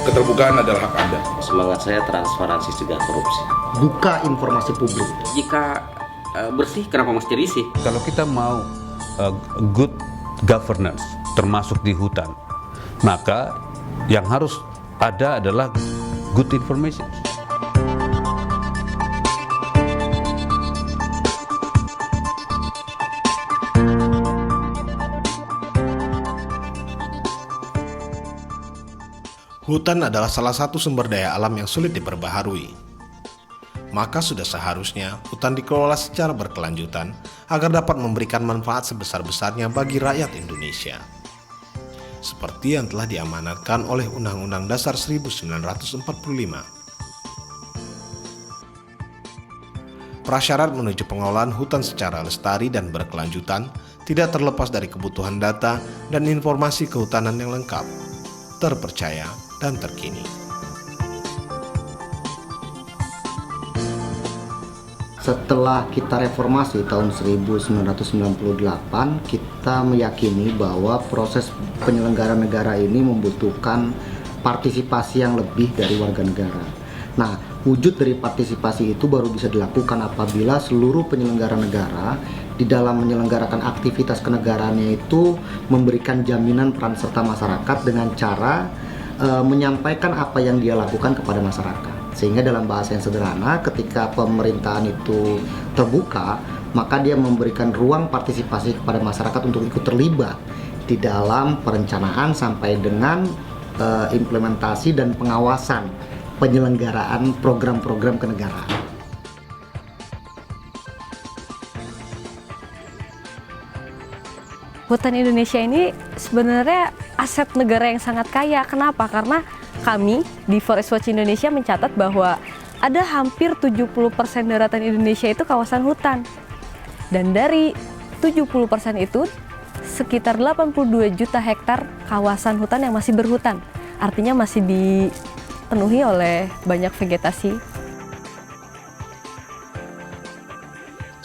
Keterbukaan adalah hak Anda. Semangat saya transparansi cegah korupsi. Buka informasi publik. Jika bersih, kenapa mesti risih? Kalau kita mau good governance, termasuk di hutan, maka yang harus ada adalah good information. Hutan adalah salah satu sumber daya alam yang sulit diperbaharui. Maka sudah seharusnya hutan dikelola secara berkelanjutan agar dapat memberikan manfaat sebesar-besarnya bagi rakyat Indonesia. Seperti yang telah diamanatkan oleh Undang-Undang Dasar 1945. Prasyarat menuju pengelolaan hutan secara lestari dan berkelanjutan tidak terlepas dari kebutuhan data dan informasi kehutanan yang lengkap, terpercaya, dan terkini. Setelah kita reformasi tahun 1998, kita meyakini bahwa proses penyelenggaraan negara ini membutuhkan partisipasi yang lebih dari warga negara. Nah, wujud dari partisipasi itu baru bisa dilakukan apabila seluruh penyelenggara negara di dalam menyelenggarakan aktivitas kenegaraannya itu memberikan jaminan peran serta masyarakat dengan cara menyampaikan apa yang dia lakukan kepada masyarakat. Sehingga dalam bahasa yang sederhana, ketika pemerintahan itu terbuka, maka dia memberikan ruang partisipasi kepada masyarakat untuk ikut terlibat di dalam perencanaan sampai dengan implementasi dan pengawasan penyelenggaraan program-program kenegaraan. Hutan Indonesia ini sebenarnya aset negara yang sangat kaya. Kenapa? Karena kami di Forest Watch Indonesia mencatat bahwa ada hampir 70% daratan Indonesia itu kawasan hutan. Dan dari 70% itu, sekitar 82 juta hektar kawasan hutan yang masih berhutan. Artinya masih dipenuhi oleh banyak vegetasi.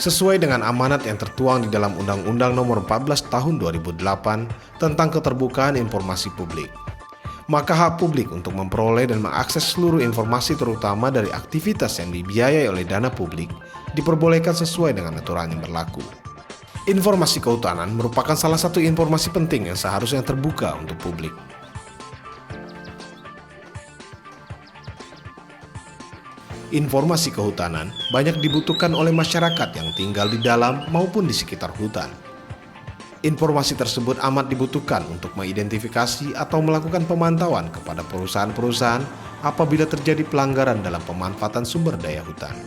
Sesuai dengan amanat yang tertuang di dalam Undang-Undang Nomor 14 Tahun 2008 tentang keterbukaan informasi publik, maka hak publik untuk memperoleh dan mengakses seluruh informasi terutama dari aktivitas yang dibiayai oleh dana publik diperbolehkan sesuai dengan aturan yang berlaku. Informasi kehutanan merupakan salah satu informasi penting yang seharusnya terbuka untuk publik. Informasi kehutanan banyak dibutuhkan oleh masyarakat yang tinggal di dalam maupun di sekitar hutan. Informasi tersebut amat dibutuhkan untuk mengidentifikasi atau melakukan pemantauan kepada perusahaan-perusahaan apabila terjadi pelanggaran dalam pemanfaatan sumber daya hutan.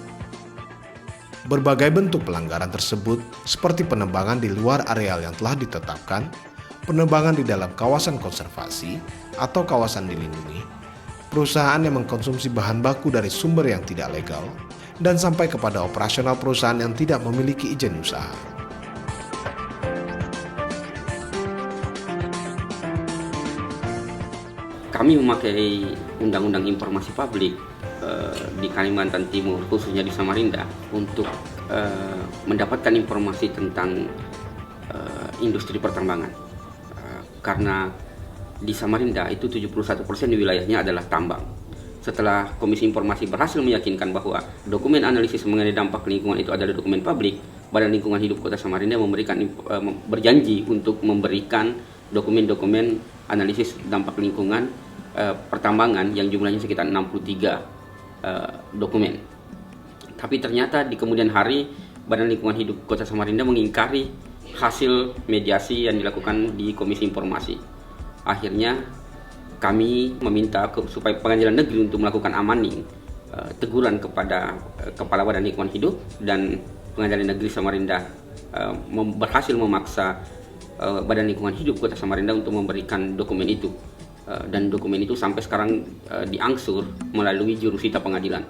Berbagai bentuk pelanggaran tersebut seperti penebangan di luar areal yang telah ditetapkan, penebangan di dalam kawasan konservasi atau kawasan dilindungi, perusahaan yang mengkonsumsi bahan baku dari sumber yang tidak legal, dan sampai kepada operasional perusahaan yang tidak memiliki izin usaha. Kami memakai Undang-Undang Informasi Publik di Kalimantan Timur, khususnya di Samarinda, untuk mendapatkan informasi tentang industri pertambangan. Karena di Samarinda itu 71% di wilayahnya adalah tambang. Setelah Komisi Informasi berhasil meyakinkan bahwa dokumen analisis mengenai dampak lingkungan itu adalah dokumen publik, Badan Lingkungan Hidup Kota Samarinda berjanji untuk memberikan dokumen-dokumen analisis dampak lingkungan pertambangan yang jumlahnya sekitar 63 dokumen. Tapi ternyata di kemudian hari Badan Lingkungan Hidup Kota Samarinda mengingkari hasil mediasi yang dilakukan di Komisi Informasi. Akhirnya kami meminta supaya Pengadilan Negeri untuk melakukan amaning teguran kepada Kepala Badan Lingkungan Hidup, dan Pengadilan Negeri Samarinda berhasil memaksa Badan Lingkungan Hidup Kota Samarinda untuk memberikan dokumen itu, dan dokumen itu sampai sekarang diangsur melalui jurusita pengadilan.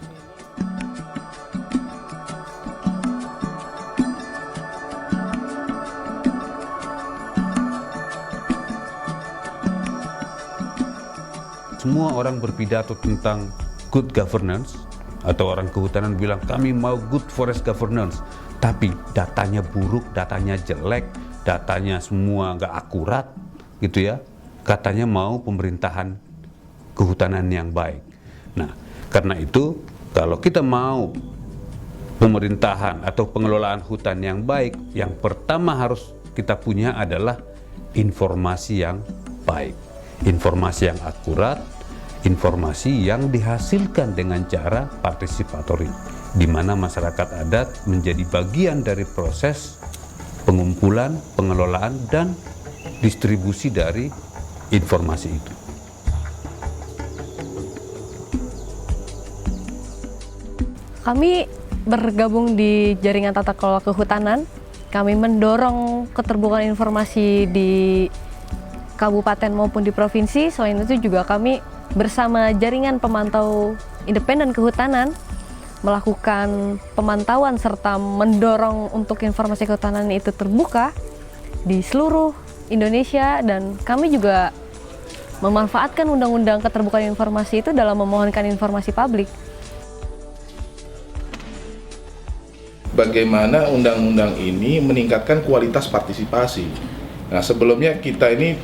Semua orang berpidato tentang good governance, atau orang kehutanan bilang kami mau good forest governance, tapi datanya buruk, datanya jelek, datanya semua nggak akurat gitu ya. Katanya mau pemerintahan kehutanan yang baik. Nah, karena itu kalau kita mau pemerintahan atau pengelolaan hutan yang baik, yang pertama harus kita punya adalah informasi yang baik, informasi yang akurat, informasi yang dihasilkan dengan cara partisipatori, di mana masyarakat adat menjadi bagian dari proses pengumpulan, pengelolaan, dan distribusi dari informasi itu. Kami bergabung di jaringan tata kelola kehutanan. Kami mendorong keterbukaan informasi di kabupaten maupun di provinsi. Selain itu juga kami bersama jaringan pemantau independen kehutanan melakukan pemantauan serta mendorong untuk informasi kehutanan itu terbuka di seluruh Indonesia, dan kami juga memanfaatkan undang-undang keterbukaan informasi itu dalam memohonkan informasi publik. Bagaimana undang-undang ini meningkatkan kualitas partisipasi. Nah, sebelumnya kita ini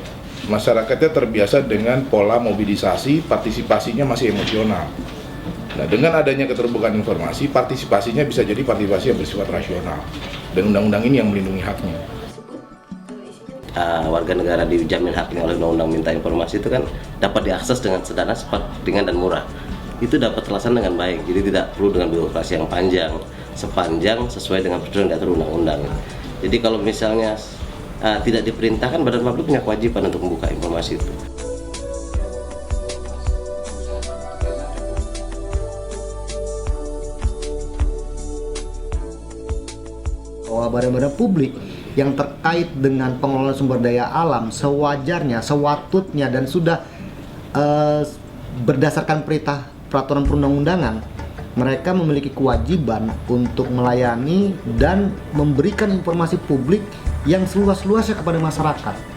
masyarakatnya terbiasa dengan pola mobilisasi, partisipasinya masih emosional. Nah, dengan adanya keterbukaan informasi, partisipasinya bisa jadi partisipasi yang bersifat rasional. Dan undang-undang ini yang melindungi haknya. Warga negara dijamin haknya oleh undang-undang minta informasi itu kan dapat diakses dengan sederhana, cepat, ringan, dan murah. Itu dapat terlaksana dengan baik, jadi tidak perlu dengan birokrasi yang panjang, sepanjang sesuai dengan prosedur yang diatur undang-undang. Jadi kalau misalnya tidak diperintahkan, badan publik punya kewajiban untuk membuka informasi itu. Bahwa badan-badan publik yang terkait dengan pengelolaan sumber daya alam sewajarnya, sewatutnya, dan sudah berdasarkan peraturan perundang-undangan, mereka memiliki kewajiban untuk melayani dan memberikan informasi publik yang seluas-luasnya kepada masyarakat.